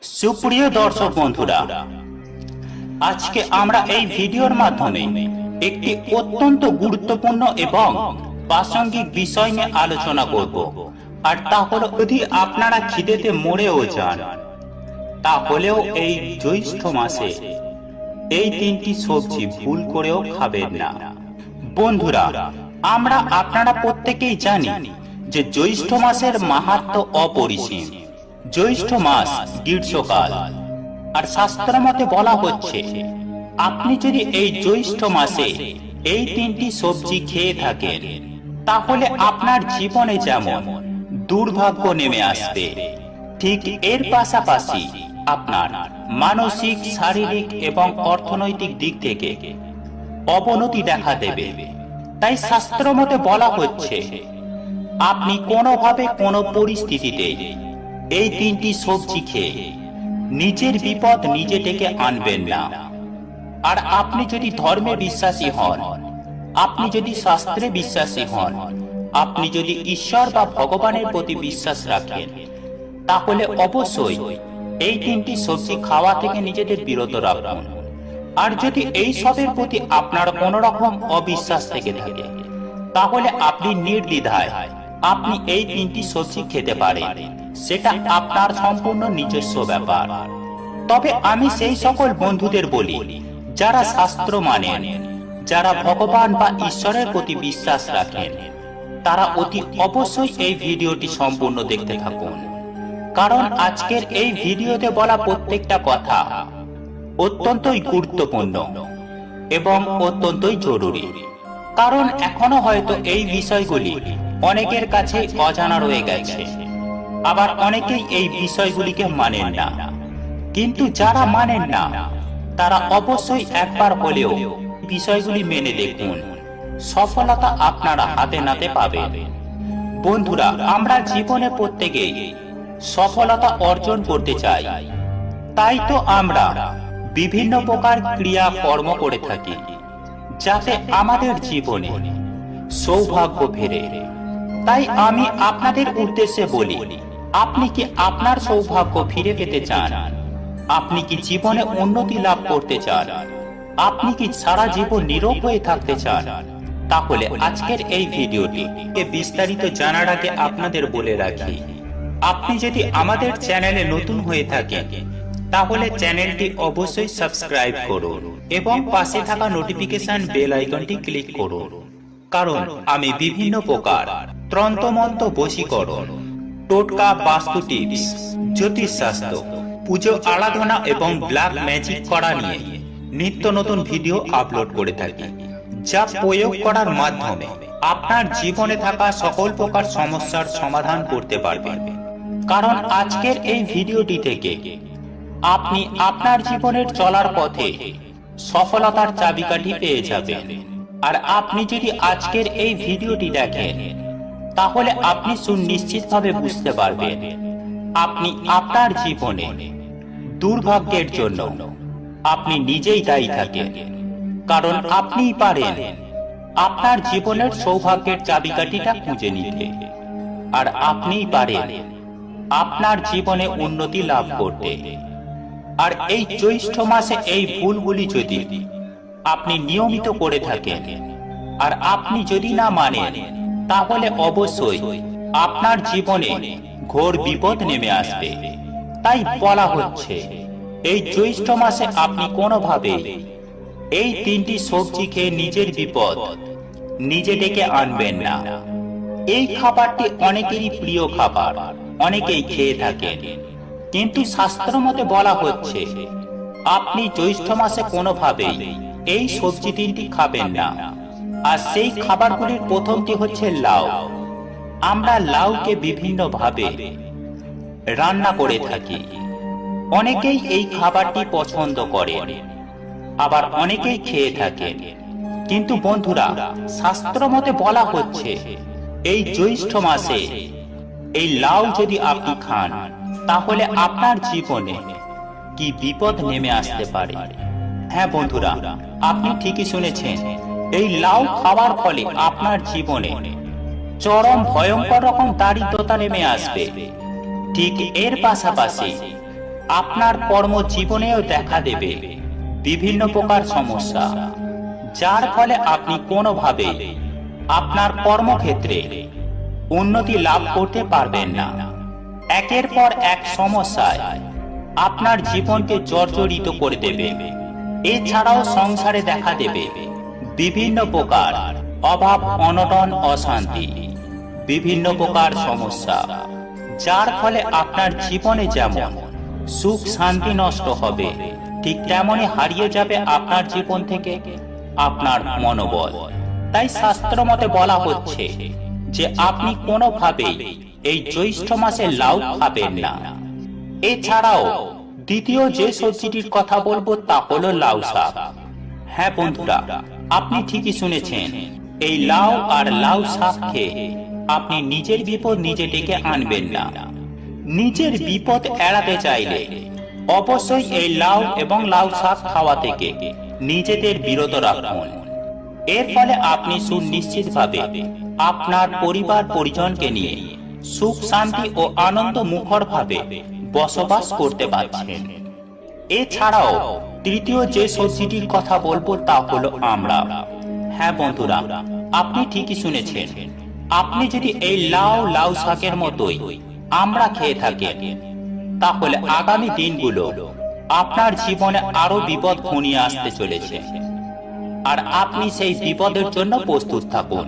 সুপ্রিয় দর্শক বন্ধুরা, আজকে আমরা এই ভিডিওর মাধ্যমে একটি অত্যন্ত গুরুত্বপূর্ণ এবং প্রাসঙ্গিক বিষয় নিয়ে আলোচনা করব। আর তা হলো, যদি আপনারা খিদেতে মরেও যান তাহলেও এই জ্যৈষ্ঠ মাসে এই তিনটি সবজি ভুল করেও খাবেন না। বন্ধুরা, আপনারা প্রত্যেকেই জানি যে জ্যৈষ্ঠ মাসের মাহাত্ম্য অপরিসীম। জ্যৈষ্ঠ মাস গ্রীষ্মকাল, আর শাস্ত্র মতে বলা হচ্ছে আপনি যদি এই জ্যৈষ্ঠ মাসে এই তিনটি সবজি খেয়ে থাকেন তাহলে আপনার জীবনে যেমন দুর্ভাগ্য নেমে আসবে, ঠিক এর পাশাপাশি আপনার মানসিক, শারীরিক এবং অর্থনৈতিক দিক থেকে অবনতি দেখা দেবে। তাই শাস্ত্র মতে বলা হচ্ছে আপনি কোনোভাবে কোনো পরিস্থিতিতে এই তিনটি সবজি খেয়ে নিজের বিপদ নিজে ডেকে আনবেন না। আর আপনি যদি ধর্মে বিশ্বাসী হন, আপনি যদি শাস্ত্রে বিশ্বাসী হন, আপনি যদি ঈশ্বর বা ভগবানের প্রতি বিশ্বাস রাখেন, তাহলে অবশ্যই এই তিনটি সবজি খাওয়া থেকে নিজেদের বিরত রাখুন। আর যদি এই সবের প্রতি আপনার কোন রকম অবিশ্বাস থেকে থাকে, তাহলে আপনি নির্দ্বিধায় আপনি এই তিনটি সবজি খেতে পারেন। সেটা আপনার সম্পূর্ণ নিজস্ব ব্যাপার। তবে আমি সেই সকল বন্ধুদের বলি যারা শাস্ত্র মানেন, যারা ভগবান বা ঈশ্বরের প্রতি বিশ্বাস রাখেন, তারা অতি অবশ্যই এই ভিডিওটি সম্পূর্ণ দেখতে থাকুন। কারণ আজকের এই ভিডিওতে বলা প্রত্যেকটা কথা অত্যন্তই গুরুত্বপূর্ণ এবং অত্যন্তই জরুরি। কারণ এখনো হয়তো এই বিষয়গুলি অনেকের কাছে অজানা রয়ে গেছে, আবার অনেকেই এই বিষয়গুলিকে মানেন না। কিন্তু যারা মানেন না তারা অবশ্যই একবার হলেও বিষয়গুলি মেনে দেখুন, সফলতা আপনারা হাতে নাতে পাবেন। বন্ধুরা, আমরা জীবনে প্রত্যেকেই সফলতা অর্জন করতে চাই, তাই তো আমরা বিভিন্ন প্রকার ক্রিয়া কর্ম করে থাকি যাতে আমাদের জীবনে সৌভাগ্য ফেরে। তাই আমি আপনাদের উদ্দেশ্যে বলি, আপনি কি আপনার সৌভাগ্য ফিরে পেতে চান? আপনি কি জীবনে উন্নতি লাভ করতে চান? আপনি কি সারা জীবন নীরব হয়ে থাকতে চান? তাহলে আজকের এই ভিডিওটি বিস্তারিত জানার আগে আপনাদের বলে রাখি, আপনি যদি আমাদের চ্যানেলে নতুন হয়ে থাকেন তাহলে চ্যানেলটি অবশ্যই সাবস্ক্রাইব করুন এবং পাশে থাকা নোটিফিকেশন বেল আইকনটি ক্লিক করুন। কারণ আমি বিভিন্ন প্রকার তন্ত্রমন্ত্র, বশীকরণ, টোটকা, বাস্তু টিপস, জ্যোতিষ শাস্ত্র, পুজো আরাধনা এবং ব্ল্যাক ম্যাজিক করা নিয়ে নিত্য নতুন ভিডিও আপলোড করে থাকি, যা প্রয়োগ করার মাধ্যমে আপনার জীবনে থাকা সকল প্রকার সমস্যার সমাধান করতে পারবেন। কারণ আজকের এই ভিডিওটি থেকে আপনি আপনার জীবনের চলার পথে সফলতার চাবিকাঠি পেয়ে যাবেন। আর আপনি যদি আজকের এই ভিডিওটি দেখেন তাহলে আপনি সুনিশ্চিতভাবে বুঝতে পারবেন আপনি আপনার জীবনে দুর্ভাগ্যের জন্য আপনি নিজেই দায়ী থাকেন। কারণ আপনিই পারেন আপনার জীবনের সৌভাগ্যের চাবিকাঠিটা খুঁজে নিতে, আর আপনিই পারেন আপনার জীবনে উন্নতি লাভ করতে। আর এই জ্যৈষ্ঠ মাসে এই ভুলগুলি যদি আপনি নিয়মিত করে থাকেন আর আপনি যদি না মানেন, তাহলে অবশ্যই আপনার জীবনে ঘোর বিপদ নেমে আসবে। তাই বলা হচ্ছে এই জ্যৈষ্ঠ মাসে আপনি কোনোভাবে এই তিনটি সবজি খেয়ে নিজের বিপদ নিজে ডেকে আনবেন না। এই খাবারটি অনেকেরই প্রিয় খাবার, অনেকেই খেয়ে থাকেন, কিন্তু শাস্ত্র মতে বলা হচ্ছে আপনি জ্যৈষ্ঠ মাসে কোনোভাবেই এই সবজি তিনটি খাবেন না। আর সেই খাবারগুলির প্রথমটি হচ্ছে লাউ। আমরা লাউকে বিভিন্ন ভাবে রান্না করে থাকি, অনেকেই এই খাবারটি পছন্দ করেন, আবার অনেকেই খেয়ে থাকেন। কিন্তু বন্ধুরা, শাস্ত্র মতে বলা হচ্ছে এই জ্যৈষ্ঠ মাসে এই লাউ যদি আপনি খান তাহলে আপনার জীবনে কি বিপদ নেমে আসতে পারে। হ্যাঁ বন্ধুরা, আপনি ঠিকই শুনেছেন, এই লাউ খাওয়ার ফলে আপনার জীবনে চরম ভয়ঙ্কর রকম দারিদ্রতা নেমে আসবে। ঠিক এর পাশাপাশি আপনার কর্মজীবনেও দেখা দেবে বিভিন্ন প্রকার সমস্যা, যার ফলে আপনি কোনোভাবে আপনার কর্মক্ষেত্রে উন্নতি লাভ করতে পারবেন না। একের পর এক সমস্যায় আপনার জীবনকে জর্জরিত করে দেবে। এছাড়াও সংসারে দেখা দেবে বিভিন্ন প্রকার অভাব, অনটন, অশান্তি, বিভিন্ন প্রকার সমস্যা, যার ফলে আপনার জীবনে যেমন সুখ শান্তি নষ্ট হবে, ঠিক তেমনই হারিয়ে যাবে আপনার জীবন থেকে আপনার মনোবল। তাই শাস্ত্র মতে বলা হচ্ছে যে আপনি কোনোভাবেই এই জ্যৈষ্ঠ মাসে লাউ খাবেন না। এছাড়াও দ্বিতীয় যে সবজিটির কথা বলবো তা হলো লাউ শাক। হ্যাঁ বন্ধুরা, আপনি ঠিকই শুনেছেন, এই লাউ আর লাউ শাক খেয়ে আপনি নিজের বিপদ নিজে ডেকে আনবেন না। নিজের বিপদ এড়াতে চাইলে অবশ্যই এই লাউ এবং লাউ শাক খাওয়া থেকে নিজেদের বিরত রাখুন। এর ফলে আপনি সুনিশ্চিতভাবে আপনার পরিবার পরিজনকে নিয়ে সুখ শান্তি ও আনন্দ মুখর ভাবে বসবাস করতে পারছেন। এছাড়াও তৃতীয় যে সবজিটির কথা বলবো তা হলো আমড়া। হ্যাঁ বন্ধুরা, আপনি ঠিকই শুনেছেন, আপনি যদি এই লাউ শাকের মতোই আমড়া খেয়ে থাকেন, তাহলে আগামী দিনগুলো আপনার জীবনে আরো বিপদ ঘনিয়ে আসতে চলেছে, আর আপনি সেই বিপদের জন্য প্রস্তুত থাকুন।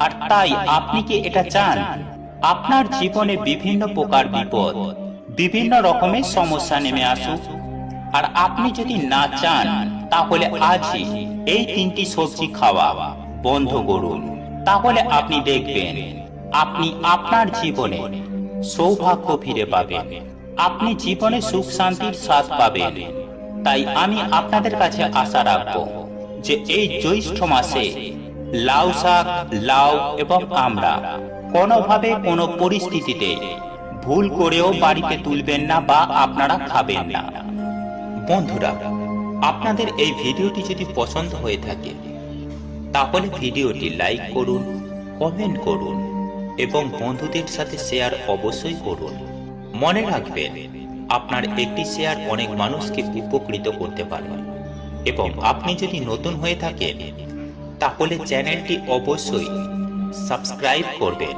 আর তাই আপনি কি এটা চান আপনার জীবনে বিভিন্ন প্রকার বিপদ, বিভিন্ন রকমের সমস্যা নেমে আসুক? আর আপনি যদি না চান, তাহলে আজই এই তিনটি সবজি খাওয়া বন্ধ করুন। তাহলে আপনি দেখবেন আপনি আপনার জীবনে সৌভাগ্য ফিরে পাবেন, আপনি জীবনে সুখ শান্তির স্বাদ পাবেন। তাই আমি আপনাদের কাছে আশা রাখবো যে এই জ্যৈষ্ঠ মাসে লাউ শাক, লাউ এবং আমড়া কোনোভাবে কোনো পরিস্থিতিতে ভুল করেও বাড়িতে তুলবেন না বা আপনারা খাবেন না। বন্ধুরা, আপনাদের এই ভিডিওটি যদি পছন্দ হয়ে থাকে, তাহলে ভিডিওটি লাইক করুন, কমেন্ট করুন এবং বন্ধুদের সাথে শেয়ার অবশ্যই করুন। মনে রাখবেন, আপনার একটি শেয়ার অনেক মানুষকে উপকৃত করতে পারে। এবং আপনি যদি নতুন হয়ে থাকেন, তাহলে চ্যানেলটি অবশ্যই সাবস্ক্রাইব করবেন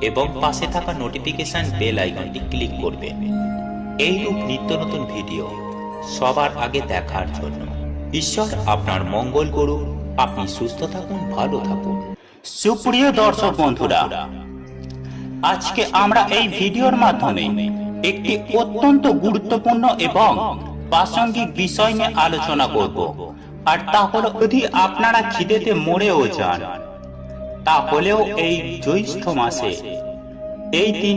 এবং পাশে থাকা নোটিফিকেশন বেল আইকনটি ক্লিক করবেন এইরূপ নিত্য নতুন ভিডিও সবার আগে দেখার জন্য। ঈশ্বর আপনার মঙ্গল করুন, আপনি সুস্থ থাকুন, ভালো থাকুন। সুপ্রিয় দর্শক বন্ধুরা, আজকে আমরা এই ভিডিওর মাধ্যমে একটি অত্যন্ত গুরুত্বপূর্ণ এবং প্রাসঙ্গিক বিষয় নিয়ে আলোচনা করব। আর তা হলো, যদি আপনারা খিদেতে মরেও যান, তাহলেও এই জ্যৈষ্ঠ মাসে এই তিনটি